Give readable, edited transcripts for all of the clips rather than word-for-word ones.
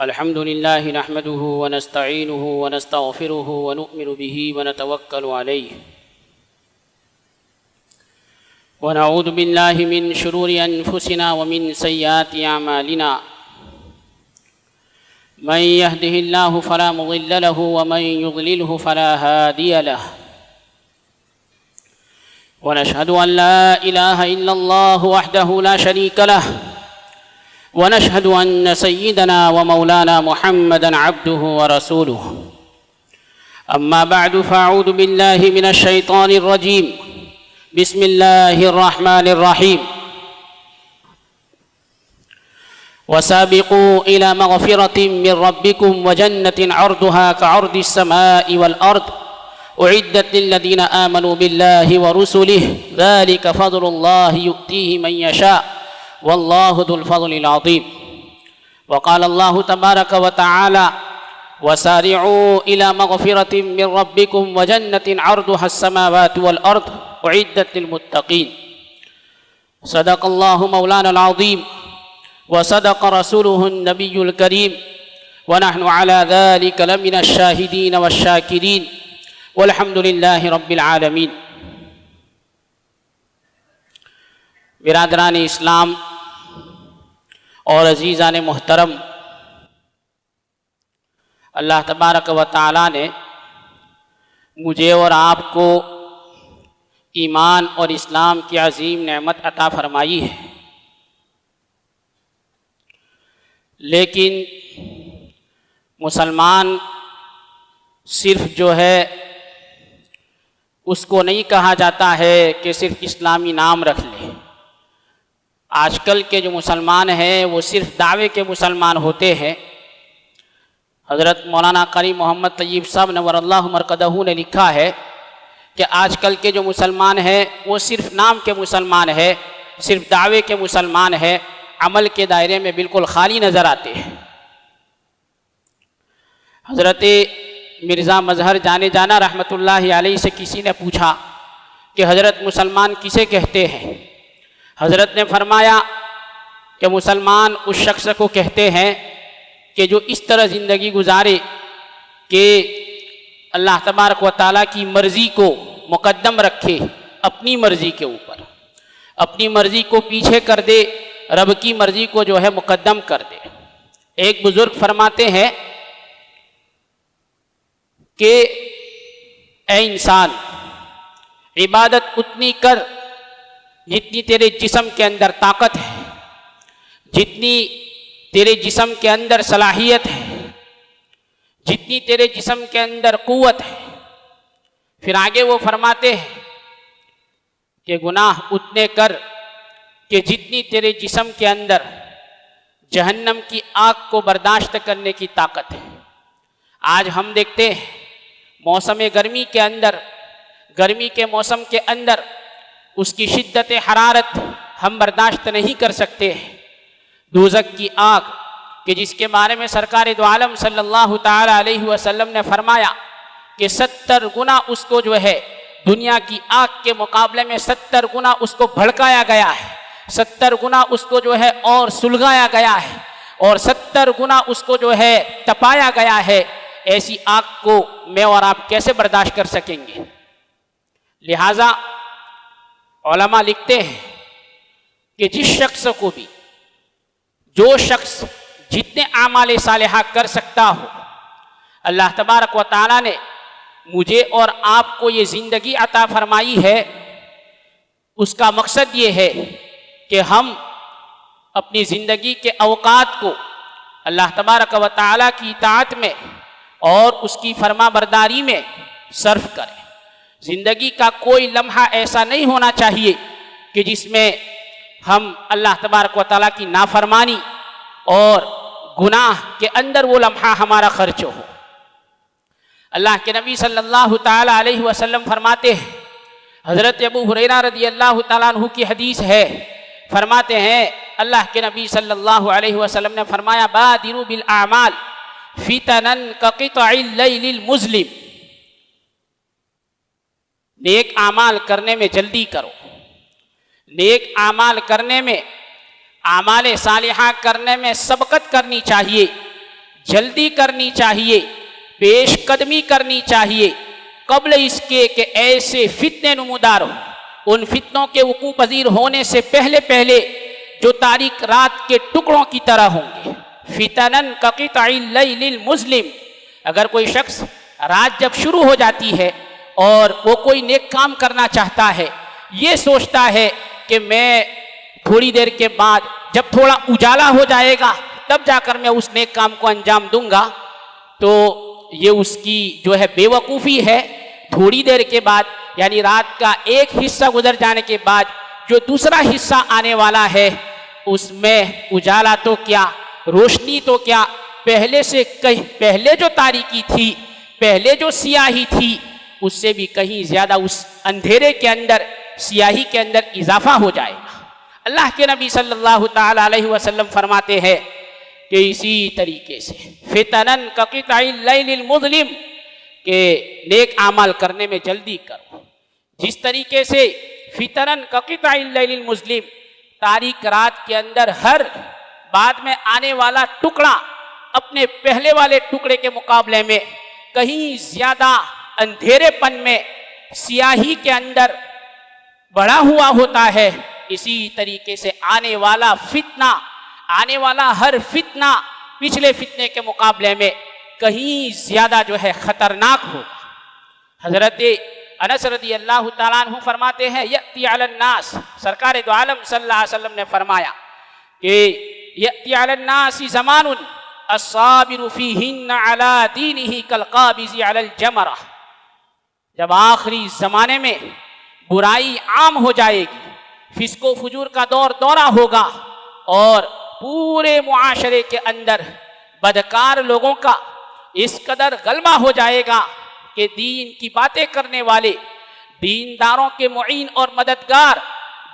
الحمد لله نحمده ونستعينه ونستغفره ونؤمن به ونتوكل عليه ونعوذ بالله من شرور أنفسنا ومن سيئات أعمالنا من يهده الله فلا مضل له ومن يضلله فلا هادي له ونشهد أن لا إله إلا الله وحده لا شريك له ونشهد أن سيدنا ومولانا محمدًا عبده ورسوله أما بعد فأعوذ بالله من الشيطان الرجيم بسم الله الرحمن الرحيم وسابقوا إلى مغفرة من ربكم وجنة عرضها كعرض السماء والأرض أعدت للذين آمنوا بالله ورسله ذلك فضل الله يؤتيه من يشاء والله ذو الفضل العظيم وقال الله تبارك وتعالى وسارعوا إلى مغفرة من ربكم وجنة عرضها السماوات والأرض أعدت للمتقين صدق الله مولانا العظيم وصدق رسوله النبي الكريم ونحن على ذلك لمن الشاهدين والشاكرين والحمد لله رب العالمين. برادران اسلام اور عزیزان محترم، اللہ تبارک و تعالیٰ نے مجھے اور آپ کو ایمان اور اسلام کی عظیم نعمت عطا فرمائی ہے، لیکن مسلمان صرف جو ہے اس کو نہیں کہا جاتا ہے کہ صرف اسلامی نام رکھ لے. آج کل کے جو مسلمان ہیں وہ صرف دعوے کے مسلمان ہوتے ہیں. حضرت مولانا قاری محمد طیب صاحب نور اللہ مرقدہ نے لکھا ہے کہ آج کل کے جو مسلمان ہیں وہ صرف نام کے مسلمان ہیں، صرف دعوے کے مسلمان ہیں، عمل کے دائرے میں بالکل خالی نظر آتے ہیں. حضرت مرزا مظہر جانے جانا رحمۃ اللہ علیہ سے کسی نے پوچھا کہ حضرت مسلمان کسے کہتے ہیں؟ حضرت نے فرمایا کہ مسلمان اس شخص کو کہتے ہیں کہ جو اس طرح زندگی گزارے کہ اللہ تبارک و تعالیٰ کی مرضی کو مقدم رکھے اپنی مرضی کے اوپر، اپنی مرضی کو پیچھے کر دے، رب کی مرضی کو جو ہے مقدم کر دے. ایک بزرگ فرماتے ہیں کہ اے انسان، عبادت اتنی کر جتنی تیرے جسم کے اندر طاقت ہے، جتنی تیرے جسم کے اندر صلاحیت ہے، جتنی تیرے جسم کے اندر قوت ہے. پھر آگے وہ فرماتے ہیں کہ گناہ اتنے کر کہ جتنی تیرے جسم کے اندر جہنم کی آگ کو برداشت کرنے کی طاقت ہے. آج ہم دیکھتے ہیں موسم گرمی کے اندر، گرمی کے موسم کے اندر اس کی شدت حرارت ہم برداشت نہیں کر سکتے. دوزخ کی آگ کہ جس کے بارے میں سرکار دو عالم صلی اللہ تعالی علیہ وسلم نے فرمایا کہ 70 گنا اس کو جو ہے دنیا کی آگ کے مقابلے میں 70 گنا اس کو بھڑکایا گیا ہے، 70 گنا اس کو جو ہے اور سلگایا گیا ہے، اور 70 گنا اس کو جو ہے تپایا گیا ہے. ایسی آگ کو میں اور آپ کیسے برداشت کر سکیں گے؟ لہٰذا علماء لکھتے ہیں کہ جس شخص کو بھی، جو شخص جتنے اعمال صالحہ کر سکتا ہو، اللہ تبارک و تعالیٰ نے مجھے اور آپ کو یہ زندگی عطا فرمائی ہے، اس کا مقصد یہ ہے کہ ہم اپنی زندگی کے اوقات کو اللہ تبارک و تعالیٰ کی اطاعت میں اور اس کی فرما برداری میں صرف کریں. زندگی کا کوئی لمحہ ایسا نہیں ہونا چاہیے کہ جس میں ہم اللہ تبارک و تعالیٰ کی نافرمانی اور گناہ کے اندر وہ لمحہ ہمارا خرچ ہو. اللہ کے نبی صلی اللہ تعالیٰ علیہ وسلم فرماتے ہیں، حضرت ابو ہریرہ رضی اللہ تعالیٰ عنہ کی حدیث ہے، فرماتے ہیں اللہ کے نبی صلی اللہ علیہ وسلم نے فرمایا بادروا بالاعمال فتنا کقطع اللیل المظلم. نیک اعمال کرنے میں جلدی کرو، نیک اعمال کرنے میں، اعمال صالحہ کرنے میں سبقت کرنی چاہیے، جلدی کرنی چاہیے، پیش قدمی کرنی چاہیے قبل اس کے کہ ایسے فتنے نمودار ہوں۔ ان فتنوں کے وقوع پذیر ہونے سے پہلے پہلے جو تاریک رات کے ٹکڑوں کی طرح ہوں گے۔ فتنن کقطع اللیل المظلم، اگر کوئی شخص رات جب شروع ہو جاتی ہے اور وہ کوئی نیک کام کرنا چاہتا ہے، یہ سوچتا ہے کہ میں تھوڑی دیر کے بعد جب تھوڑا اجالا ہو جائے گا تب جا کر میں اس نیک کام کو انجام دوں گا، تو یہ اس کی جو ہے بے وقوفی ہے۔ تھوڑی دیر کے بعد یعنی رات کا ایک حصہ گزر جانے کے بعد جو دوسرا حصہ آنے والا ہے اس میں اجالا تو کیا، روشنی تو کیا، پہلے سے پہلے جو تاریکی تھی، پہلے جو سیاہی تھی، اس سے بھی کہیں زیادہ اس اندھیرے کے اندر، سیاہی کے اندر اضافہ ہو جائے گا۔ اللہ کے نبی صلی اللہ تعالی علیہ وسلم فرماتے ہیں کہ اسی طریقے سے فتنن کقطع اللیل المظلم، کہ نیک اعمال کرنے میں جلدی کرو، جس طریقے سے فتنن کقطع اللیل المظلم، تاریک رات کے اندر ہر بعد میں آنے والا ٹکڑا اپنے پہلے والے ٹکڑے کے مقابلے میں کہیں زیادہ اندھیرے پن میں، سیاہی کے اندر بڑھا ہوا ہوتا ہے، اسی طریقے سے آنے والا فتنہ، آنے والا ہر فتنہ پچھلے فتنے کے مقابلے میں کہیں زیادہ جو ہے خطرناک ہوگا۔ حضرت انس رضی اللہ تعالیٰ عنہ فرماتے ہیں یأتی علی الناس، سرکار دو عالم صلی اللہ علیہ وسلم نے فرمایا کہ یأتی علی الناس زمان الصابر فیہن علی دینہ کالقابض علی الجمرہ، جب آخری زمانے میں برائی عام ہو جائے گی، فسق و فجور کا دورہ ہوگا اور پورے معاشرے کے اندر بدکار لوگوں کا اس قدر غلبہ ہو جائے گا کہ دین کی باتیں کرنے والے، دینداروں کے معین اور مددگار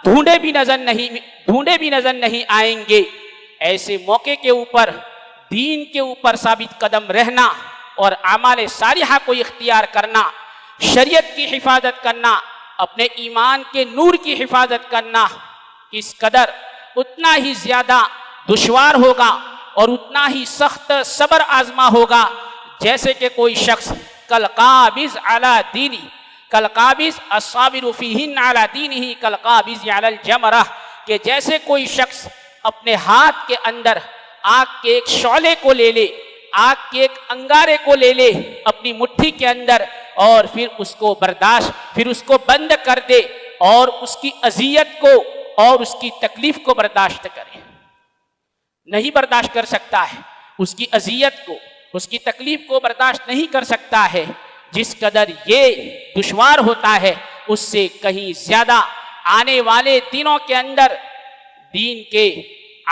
ڈھونڈے بھی نظر نہیں آئیں گے۔ ایسے موقع کے اوپر دین کے اوپر ثابت قدم رہنا اور اعمال صالحہ کو اختیار کرنا، شریعت کی حفاظت کرنا، اپنے ایمان کے نور کی حفاظت کرنا کس قدر اتنا ہی زیادہ دشوار ہوگا اور اتنا ہی سخت صبر آزما ہوگا، جیسے کہ کوئی شخص کالقابض علی دینی، کالقابض الصابر فیہن علی دینہ کالقابض علی الجمرہ، کہ جیسے کوئی شخص اپنے ہاتھ کے اندر آگ کے ایک شعلے کو لے لے، آگ کے ایک انگارے کو لے لے اپنی مٹھی کے اندر اور پھر اس کو بند کر دے اور اس کی اذیت کو اور اس کی تکلیف کو برداشت کرے، نہیں برداشت کر سکتا ہے، اس کی اذیت کو، اس کی تکلیف کو برداشت نہیں کر سکتا ہے، جس قدر یہ دشوار ہوتا ہے اس سے کہیں زیادہ آنے والے دنوں کے اندر دین کے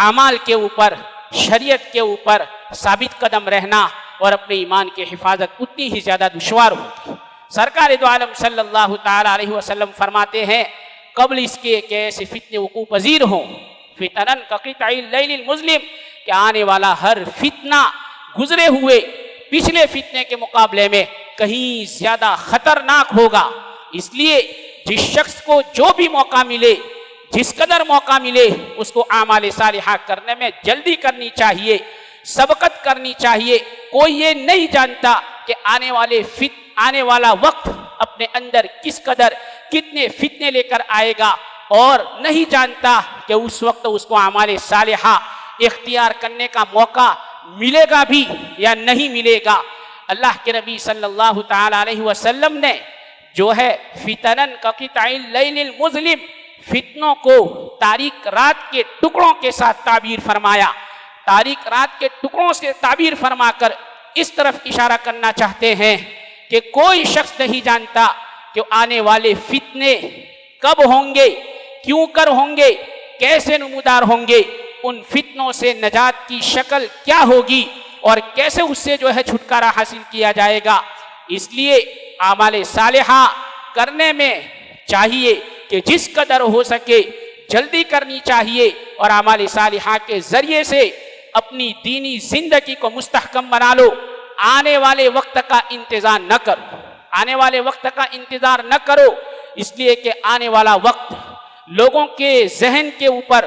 اعمال کے اوپر، شریعت کے اوپر ثابت قدم رہنا اور اپنے ایمان کی حفاظت اتنی ہی زیادہ دشوار ہوتی۔ سرکار دو عالم صلی اللہ تعالی علیہ وسلم فرماتے ہیں قبل اس کے کہ ایسے فتنے وقوع پذیر ہوں، فتنن کقطع اللیل المظلم، کہ آنے والا ہر فتنہ گزرے ہوئے پچھلے فتنے کے مقابلے میں کہیں زیادہ خطرناک ہوگا۔ اس لیے جس شخص کو جو بھی موقع ملے، جس قدر موقع ملے، اس کو اعمال صالحہ کرنے میں جلدی کرنی چاہیے، سبقت کرنی چاہیے۔ کوئی یہ نہیں جانتا کہ آنے والا وقت اپنے اندر کس قدر کتنے فتنے لے کر آئے گا، اور نہیں جانتا کہ اس وقت اس کو اعمال صالحہ اختیار کرنے کا موقع ملے گا بھی یا نہیں ملے گا۔ اللہ کے نبی صلی اللہ تعالی علیہ وسلم نے جو ہے فتنن کقطع اللیل المظلم، فتنوں کو تاریک رات کے ٹکڑوں کے ساتھ تعبیر فرمایا۔ تاریک رات کے ٹکڑوں سے تعبیر فرما کر اس طرف اشارہ کرنا چاہتے ہیں کہ کوئی شخص نہیں جانتا کہ آنے والے فتنے کب ہوں گے، کیوں کر ہوں گے، کیسے نمودار ہوں گے، ان فتنوں سے نجات کی شکل کیا ہوگی اور کیسے اس سے جو ہے چھٹکارا حاصل کیا جائے گا۔ اس لیے اعمال صالحہ کرنے میں چاہیے کہ جس قدر ہو سکے جلدی کرنی چاہیے اور اعمال صالحہ کے ذریعے سے اپنی دینی زندگی کو مستحکم بنا لو۔ آنے والے وقت کا انتظار نہ کرو، آنے والے وقت کا انتظار نہ کرو، اس لیے کہ آنے والا وقت لوگوں کے ذہن کے اوپر،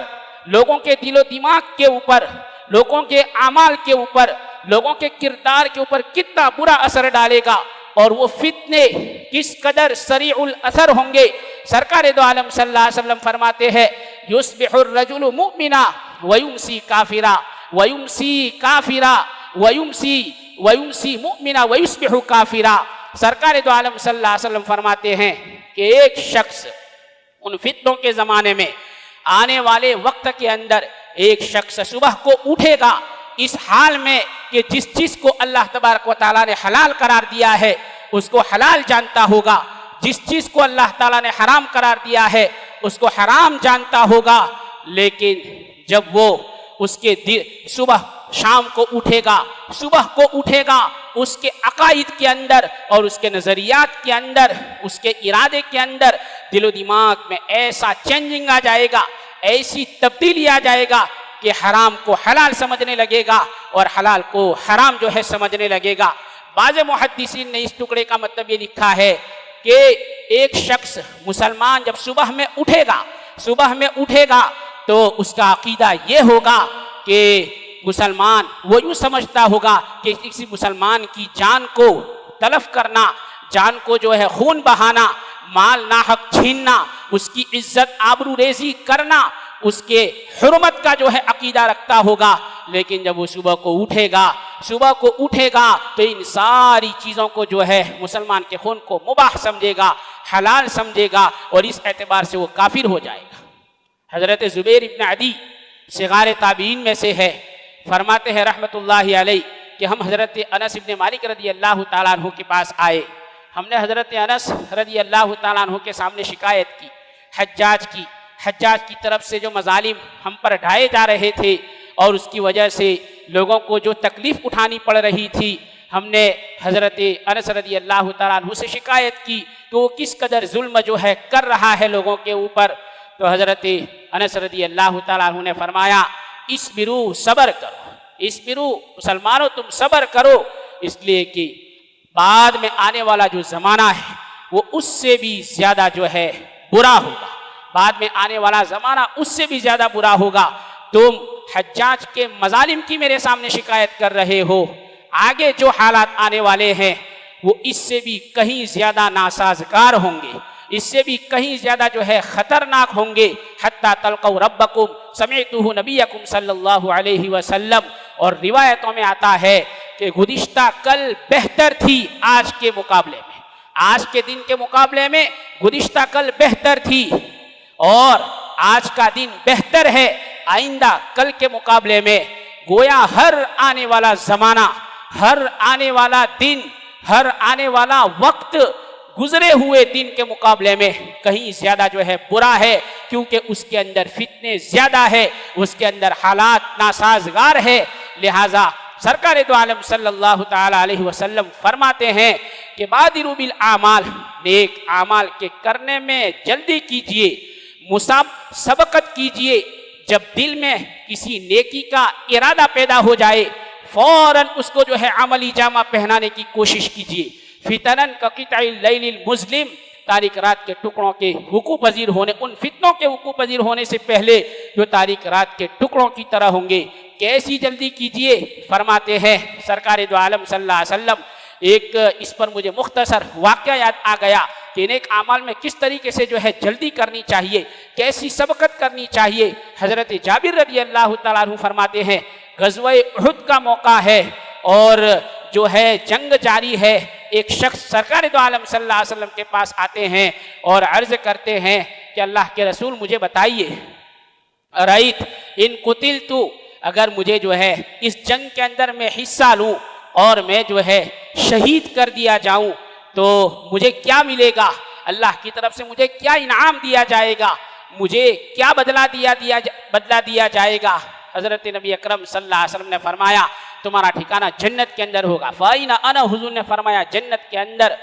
لوگوں کے دل و دماغ کے اوپر، لوگوں کے اعمال کے اوپر لوگوں کے کردار کے اوپر کتنا برا اثر ڈالے گا اور وہ فتنے کس قدر سریع الاثر ہوں گے۔ سرکار دو عالم صلی اللہ علیہ وسلم فرماتے ہیں یصبح الرجل مؤمنا ویمسی کافرا ویمسی کافرا ویمسی مؤمنا ویصبح کافرا۔ سرکار دو عالم صلی اللہ علیہ وسلم فرماتے ہیں کہ ایک شخص ان فتنوں کے زمانے میں آنے والے وقت کے اندر ایک شخص صبح کو اٹھے گا اس حال میں کہ جس چیز کو اللہ تبارک و تعالیٰ نے حلال قرار دیا ہے اس کو حلال جانتا ہوگا، جس چیز کو اللہ تعالیٰ نے حرام قرار دیا ہے اس کو حرام جانتا ہوگا، لیکن جب وہ اس کے صبح شام کو اٹھے گا، صبح کو اٹھے گا، اس کے عقائد کے اندر اور اس کے نظریات کے اندر، اس کے ارادے کے اندر دل و دماغ میں ایسا چینجنگ آ جائے گا، ایسی تبدیلی آ جائے گا کہ حرام کو حلال سمجھنے لگے گا اور حلال کو حرام جو ہے سمجھنے لگے گا۔ بعض محدثین نے اس ٹکڑے کا مطلب یہ لکھا ہے کہ ایک شخص مسلمان جب صبح میں اٹھے گا تو اس کا عقیدہ یہ ہوگا کہ مسلمان وہ یوں سمجھتا ہوگا کہ کسی مسلمان کی جان کو تلف کرنا، جان کو جو ہے خون بہانا، مال ناحق چھیننا، اس کی عزت آبرو ریزی کرنا، اس کے حرمت کا جو ہے عقیدہ رکھتا ہوگا۔ لیکن جب وہ صبح کو اٹھے گا تو ان ساری چیزوں کو جو ہے مسلمان کے خون کو مباح سمجھے گا، حلال سمجھے گا اور اس اعتبار سے وہ کافر ہو جائے گا۔ حضرت زبیر ابن عدی صغار تابعین میں سے ہے، فرماتے ہیں رحمت اللہ علیہ کہ ہم حضرت انس ابن مالک رضی اللہ تعالیٰ عنہ کے پاس آئے۔ ہم نے حضرت انس رضی اللہ تعالیٰ عنہ کے سامنے شکایت کی حجاج کی طرف سے جو مظالم ہم پر ڈھائے جا رہے تھے اور اس کی وجہ سے لوگوں کو جو تکلیف اٹھانی پڑ رہی تھی، ہم نے حضرت انس رضی اللہ تعالیٰ عنہ سے شکایت کی کہ وہ کس قدر ظلم جو ہے کر رہا ہے لوگوں کے اوپر۔ تو حضرت انس رضی اللہ تعالیٰ عنہ نے فرمایا اسبرو، صبر کرو، اسبرو مسلمانوں تم صبر کرو، اس لیے کہ بعد میں آنے والا جو زمانہ ہے وہ اس سے بھی زیادہ جو ہے برا ہوگا، بعد میں آنے والا زمانہ اس سے بھی زیادہ برا ہوگا۔ تم حجاج کے مظالم کی میرے سامنے شکایت کر رہے ہو، آگے جو حالات آنے والے ہیں وہ اس سے بھی کہیں زیادہ ناسازگار ہوں گے، اس سے بھی کہیں زیادہ جو ہے خطرناک ہوں گے۔ حتیٰ تلقوا ربکم سمعتہ نبیکم صلی اللہ علیہ وسلم، اور روایتوں میں آتا ہے کہ گزشتہ کل بہتر تھی آج کے مقابلے میں، آج کے دن کے مقابلے میں گزشتہ کل بہتر تھی اور آج کا دن بہتر ہے آئندہ کل کے مقابلے میں۔ گویا ہر آنے والا زمانہ، ہر آنے والا دن، ہر آنے والا وقت گزرے ہوئے دن کے مقابلے میں کہیں زیادہ جو ہے برا ہے، کیونکہ اس کے اندر فتنے زیادہ ہے، اس کے اندر حالات ناسازگار ہے۔ لہٰذا سرکار دو عالم صلی اللہ تعالی علیہ وسلم فرماتے ہیں کہ بادروا بالاعمال، نیک اعمال کے کرنے میں جلدی کیجئے، سبقت کیجئے۔ جب دل میں کسی نیکی کا ارادہ پیدا ہو جائے فوراً اس کو جو ہے عملی جامہ پہنانے کی کوشش کیجئے۔ فتنن کا قطع اللیل المظلم، تاریک رات کے ٹکڑوں کے وقوع پذیر ہونے، ان فتنوں کے وقوع پذیر ہونے سے پہلے جو تاریک رات کے ٹکڑوں کی طرح ہوں گے، کیسی جلدی کیجئے۔ فرماتے ہیں سرکار دو عالم صلی اللہ علیہ وسلم، ایک اس پر مجھے مختصر واقعہ یاد آ گیا کہ نیک اعمال میں کس طریقے سے جو ہے جلدی کرنی چاہیے، کیسی سبقت کرنی چاہیے۔ حضرت جابر رضی اللہ تعالیٰ عنہ فرماتے ہیں غزوہ احد کا موقع ہے اور جو ہے جنگ جاری ہے، ایک شخص سرکار دو عالم صلی اللہ علیہ وسلم کے پاس آتے ہیں اور عرض کرتے ہیں کہ اللہ کے رسول مجھے بتائیے، رأیت ان قتلت، اگر مجھے جو ہے اس جنگ کے اندر میں حصہ لوں اور میں جو ہے شہید کر دیا جاؤں تو مجھے کیا ملے گا، اللہ کی طرف سے مجھے کیا انعام دیا جائے گا، مجھے کیا بدلہ دیا جائے گا۔ حضرت نبی اکرم صلی اللہ علیہ وسلم نے فرمایا تمہارا ٹھکانہ جنت کے اندر ہوگا۔ فَأَيْنَ أَنَا، حضور نے فرمایا جنت کے اندر۔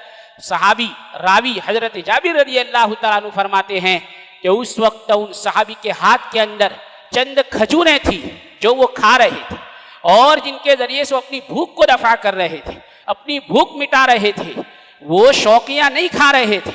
صحابی راوی حضرت جابر رضی اللہ تعالیٰ عنہ فرماتے ہیں کہ اس وقت ان صحابی کے ہاتھ کے اندر چند کھجوریں تھیں جو وہ کھا رہے تھے اور جن کے ذریعے سے وہ اپنی بھوک کو دفع کر رہے تھے، اپنی بھوک مٹا رہے تھے۔ وہ شوقیاں نہیں کھا رہے تھے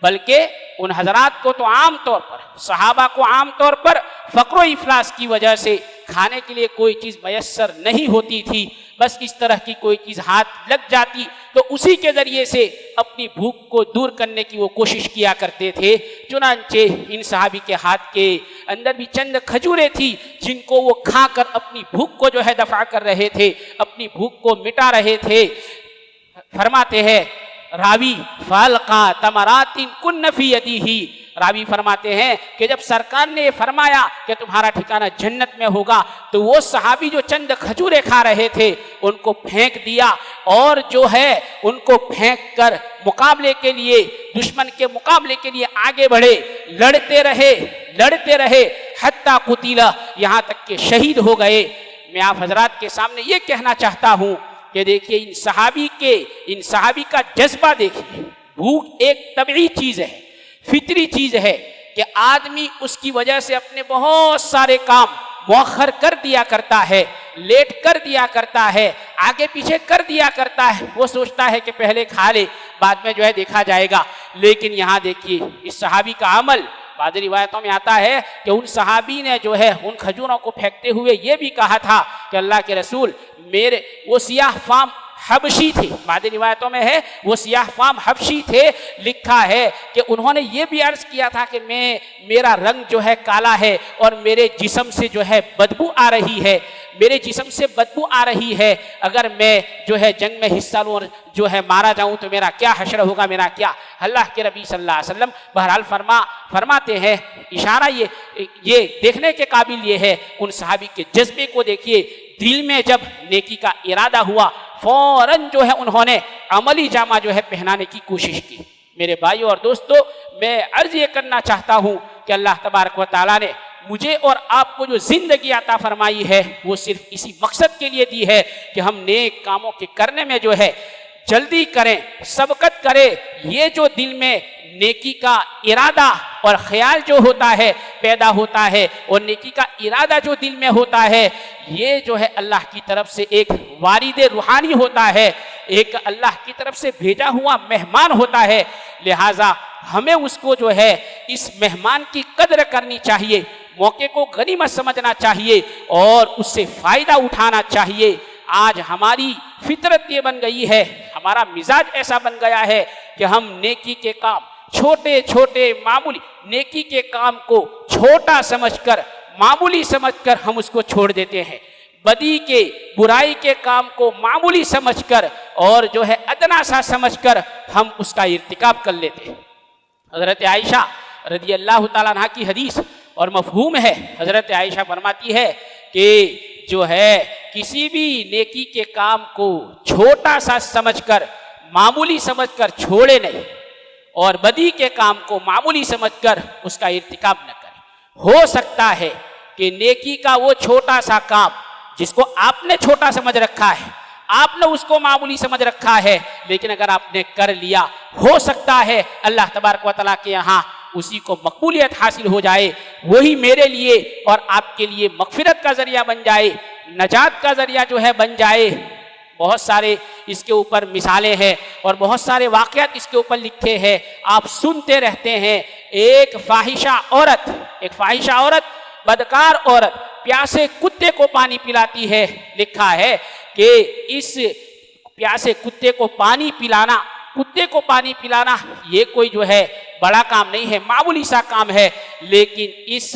بلکہ ان حضرات کو تو عام طور پر، صحابہ کو عام طور پر فقر و افلاس کی وجہ سے کھانے کے لیے کوئی چیز میسر نہیں ہوتی تھی، بس اس طرح کی کوئی چیز ہاتھ لگ جاتی تو اسی کے ذریعے سے اپنی بھوک کو دور کرنے کی وہ کوشش کیا کرتے تھے۔ چنانچہ ان صحابی کے ہاتھ کے اندر بھی چند کھجوریں تھی جن کو وہ کھا کر اپنی بھوک کو جو ہے دفع کر رہے تھے، اپنی بھوک کو مٹا رہے تھے۔ فرماتے ہیں راوی فالقا تمرات کن فی یدیہ، راوی فرماتے ہیں کہ جب سرکار نے فرمایا کہ تمہارا ٹھکانہ جنت میں ہوگا تو وہ صحابی جو چند کھجوریں کھا رہے تھے ان کو پھینک دیا اور جو ہے ان کو پھینک کر مقابلے کے لیے، دشمن کے مقابلے کے لیے آگے بڑھے، لڑتے رہے حتیٰ قتل، یہاں تک کہ شہید ہو گئے۔ میں آپ حضرات کے سامنے یہ کہنا چاہتا ہوں کہ دیکھیے ان صحابی کا جذبہ دیکھیے۔ بھوک ایک طبعی چیز ہے، فطری چیز ہے کہ آدمی اس کی وجہ سے اپنے بہت سارے کام مؤخر کر دیا کرتا ہے، لیٹ کر دیا کرتا ہے، آگے پیچھے کر دیا کرتا ہے۔ وہ سوچتا ہے کہ پہلے کھا لے بعد میں جو ہے دیکھا جائے گا، لیکن یہاں دیکھیے اس صحابی کا عمل۔ بعض روایتوں میں آتا ہے کہ ان صحابی نے جو ہے ان کھجوروں کو پھینکتے ہوئے یہ بھی کہا تھا کہ اللہ کے رسول وہ سیاہ فام حبشی تھے، بعض روایتوں میں ہے وہ سیاہ فام حبشی تھے، لکھا ہے کہ انہوں نے یہ بھی عرض کیا تھا کہ میرا رنگ جو ہے کالا ہے اور میرے جسم سے جو ہے بدبو آ رہی ہے، اگر میں جو ہے جنگ میں حصہ لوں اور جو ہے مارا جاؤں تو میرا کیا حشر ہوگا، میرا کیا۔ اللہ کے نبی صلی اللہ علیہ وسلم بہرحال فرماتے ہیں، اشارہ یہ دیکھنے کے قابل یہ ہے ان صحابی کے جذبے کو دیکھیے، دل میں جب نیکی کا ارادہ ہوا فوراً جو ہے انہوں نے عملی جامہ جو ہے پہنانے کی کوشش کی۔ میرے بھائیوں اور دوستو، میں عرض یہ کرنا چاہتا ہوں کہ اللہ تبارک و تعالیٰ نے مجھے اور آپ کو جو زندگی عطا فرمائی ہے وہ صرف اسی مقصد کے لیے دی ہے کہ ہم نیک کاموں کے کرنے میں جو ہے جلدی کریں، سبقت کریں۔ یہ جو دل میں نیکی کا ارادہ اور خیال جو ہوتا ہے پیدا ہوتا ہے اور نیکی کا ارادہ جو دل میں ہوتا ہے یہ جو ہے اللہ کی طرف سے ایک وارد روحانی ہوتا ہے، ایک اللہ کی طرف سے بھیجا ہوا مہمان ہوتا ہے۔ لہٰذا ہمیں اس کو جو ہے اس مہمان کی قدر کرنی چاہیے، موقع کو غنیمت سمجھنا چاہیے اور اس سے فائدہ اٹھانا چاہیے۔ آج ہماری فطرت یہ بن گئی ہے، ہمارا مزاج ایسا بن گیا ہے کہ ہم نیکی کے کام چھوٹے معمولی نیکی کے کام کو چھوٹا سمجھ کر معمولی سمجھ کر ہم اس کو چھوڑ دیتے ہیں، برائی کے کام کو معمولی سمجھ کر اور جو ہے ادنا سا سمجھ کر ہم اس کا ارتکاب کر لیتے ہیں۔ حضرت عائشہ رضی اللہ تعالیٰ عنہ کی حدیث اور مفہوم ہے، حضرت عائشہ فرماتی ہے کہ جو ہے کسی بھی نیکی کے کام کو چھوٹا سا سمجھ کر معمولی سمجھ کر چھوڑے نہیں اور بدی کے کام کو معمولی سمجھ کر اس کا ارتکاب نہ کرے۔ ہو سکتا ہے کہ نیکی کا وہ چھوٹا سا کام جس کو آپ نے چھوٹا سمجھ رکھا ہے، آپ نے اس کو معمولی سمجھ رکھا ہے، لیکن اگر آپ نے کر لیا ہو سکتا ہے اللہ تبارک و تعالیٰ کے یہاں اسی کو مقبولیت حاصل ہو جائے، وہی میرے لیے اور آپ کے لیے مغفرت کا ذریعہ بن جائے، نجات کا ذریعہ جو ہے بن جائے۔ بہت سارے اس کے اوپر مثالیں ہیں اور بہت سارے واقعات اس کے اوپر لکھے ہیں، آپ سنتے رہتے ہیں۔ ایک فاحشہ عورت بدکار عورت پیاسے کتے کو پانی پلاتی ہے، لکھا ہے کہ اس پیاسے کتے کو پانی پلانا یہ کوئی جو ہے بڑا کام نہیں ہے، معمولی سا کام ہے، لیکن اس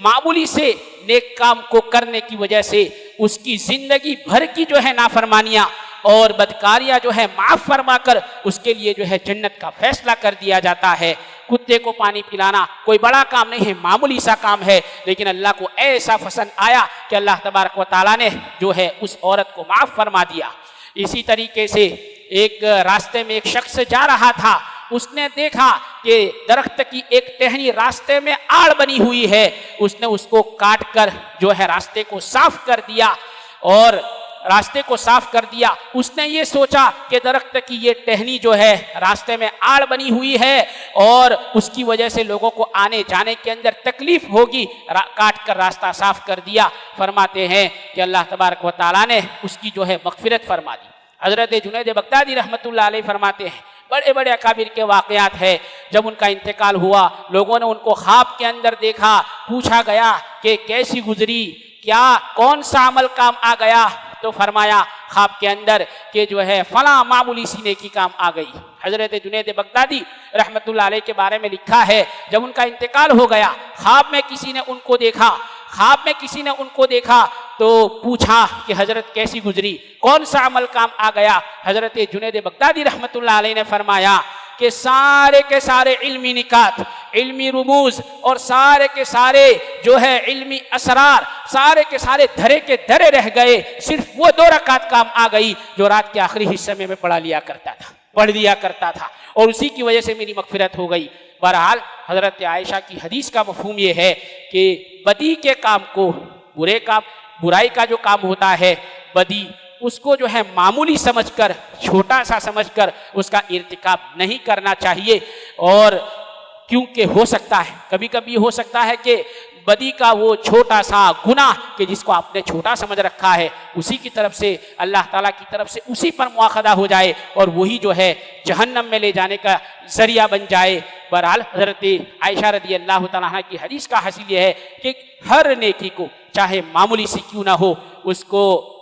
معمولی سے نیک کام کو کرنے کی وجہ سے اس کی زندگی بھر کی جو ہے نافرمانیاں اور بدکاریاں جو ہے معاف فرما کر اس کے لیے جو ہے جنت کا فیصلہ کر دیا جاتا ہے۔ کتے کو پانی پلانا کوئی بڑا کام نہیں ہے، معمولی سا کام ہے، لیکن اللہ کو ایسا پسند آیا کہ اللہ تبارک و تعالیٰ نے جو ہے اس عورت کو معاف فرما دیا۔ اسی طریقے سے ایک راستے میں ایک شخص جا رہا تھا، اس نے دیکھا کہ درخت کی ایک ٹہنی راستے میں آڑ بنی ہوئی ہے، اس نے اس کو کاٹ کر جو ہے راستے کو صاف کر دیا۔ اس نے یہ سوچا کہ درخت کی یہ ٹہنی جو ہے راستے میں آڑ بنی ہوئی ہے اور اس کی وجہ سے لوگوں کو آنے جانے کے اندر تکلیف ہوگی، کاٹ کر راستہ صاف کر دیا۔ فرماتے ہیں کہ اللہ تبارک و تعالیٰ نے اس کی جو ہے مغفرت فرما دی۔ حضرت جنید بغدادی رحمۃ اللہ علیہ فرماتے ہیں بڑے بڑے اکابر کے واقعات ہیں، جب ان کا انتقال ہوا لوگوں نے ان کو خواب کے اندر دیکھا، پوچھا گیا کہ کیسی گزری، کیا کون سا عمل کام آ گیا، تو تو فرمایا خواب کے اندر کہ جو ہے فلاں معمولی سی نیکی کام آ گئی۔ حضرت جنید بغدادی رحمت اللہ علیہ کے بارے میں لکھا ہے جب ان کا انتقال ہو گیا خواب میں کسی نے ان کو دیکھا تو پوچھا کہ حضرت کیسی گزری، کون سا عمل کام آ گیا؟ حضرت جنید بغدادی رحمت اللہ علیہ نے فرمایا کہ سارے کے سارے علمی نکات، علمی رموز اور سارے کے سارے جو ہے علمی اسرار سارے کے سارے دھرے کے دھرے رہ گئے، صرف وہ 2 رکعت کام آ گئی جو رات کے آخری حصے میں پڑھ لیا کرتا تھا اور اسی کی وجہ سے میری مغفرت ہو گئی۔ بہرحال حضرت عائشہ کی حدیث کا مفہوم یہ ہے کہ بدی کے کام کو، برائی کا جو کام ہوتا ہے بدی، اس کو جو ہے معمولی سمجھ کر، چھوٹا سا سمجھ کر اس کا ارتکاب نہیں کرنا چاہیے۔ اور کیونکہ ہو سکتا ہے کبھی کبھی ہو سکتا ہے کہ بدی کا وہ چھوٹا سا گناہ کہ جس کو آپ نے چھوٹا سمجھ رکھا ہے اسی کی طرف سے اللہ تعالیٰ کی طرف سے اسی پر مواخذہ ہو جائے اور وہی جو ہے جہنم میں لے جانے کا ذریعہ بن جائے۔ بہرحال حضرت عائشہ رضی اللہ تعالیٰ عنہ کی حدیث کا حاصل یہ ہے کہ ہر نیکی کو چاہے معمولی سی کیوں نہ ہو اس کو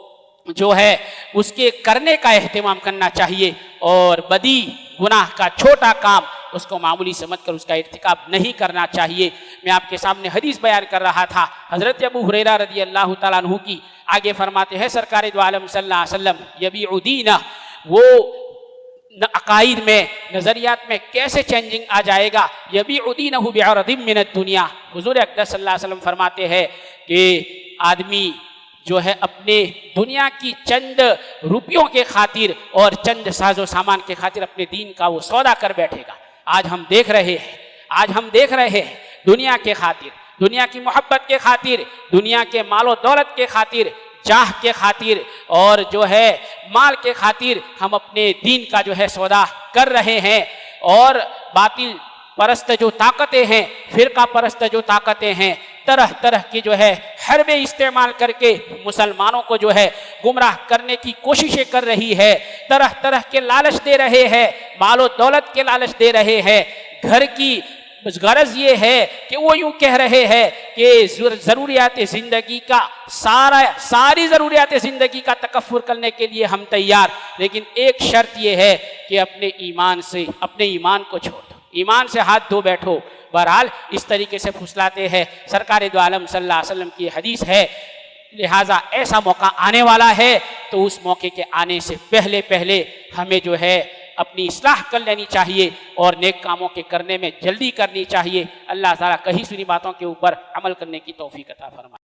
جو ہے اس کے کرنے کا اہتمام کرنا چاہیے، اور بدی گناہ کا چھوٹا کام اس کو معمولی سمجھ کر اس کا ارتکاب نہیں کرنا چاہیے۔ میں آپ کے سامنے حدیث بیان کر رہا تھا، حضرت ابو ہریرہ رضی اللہ تعالیٰ عنہ کی، آگے فرماتے ہیں سرکار دو عالم صلی اللہ علیہ وسلم یبیع دینہ، وہ عقائد میں نظریات میں کیسے چینجنگ آ جائے گا، یبیع دینہ بعرض من الدنیا، حضور اقدس صلی اللہ علیہ وسلم فرماتے ہیں کہ آدمی جو ہے اپنے دنیا کی چند روپیوں کے خاطر اور چند ساز و سامان کے خاطر اپنے دین کا وہ سودا کر بیٹھے گا۔ آج ہم دیکھ رہے ہیں دنیا کے خاطر، دنیا کی محبت کے خاطر، دنیا کے مال و دولت کے خاطر، جاہ کے خاطر اور جو ہے مال کے خاطر ہم اپنے دین کا جو ہے سودا کر رہے ہیں، اور باطل پرست جو طاقتیں ہیں، فرقہ پرست جو طاقتیں ہیں، طرح طرح کی جو ہے حربے استعمال کر کے مسلمانوں کو جو ہے گمراہ کرنے کی کوششیں کر رہی ہے، طرح طرح کے لالچ دے رہے ہیں، مال و دولت کے لالچ دے رہے ہیں۔ گھر کی غرض یہ ہے کہ وہ یوں کہہ رہے ہیں کہ ضروریات زندگی کا ساری ضروریات زندگی کا تکفر کرنے کے لیے ہم تیار، لیکن ایک شرط یہ ہے کہ اپنے ایمان کو چھوڑ دو، ایمان سے ہاتھ دھو بیٹھو۔ بہرحال اس طریقے سے پھسلاتے ہیں، سرکار دو عالم صلی اللہ علیہ وسلم کی حدیث ہے، لہٰذا ایسا موقع آنے والا ہے تو اس موقع کے آنے سے پہلے ہمیں جو ہے اپنی اصلاح کر لینی چاہیے اور نیک کاموں کے کرنے میں جلدی کرنی چاہیے۔ اللہ تعالیٰ کہی سنی باتوں کے اوپر عمل کرنے کی توفیق عطا فرمائے۔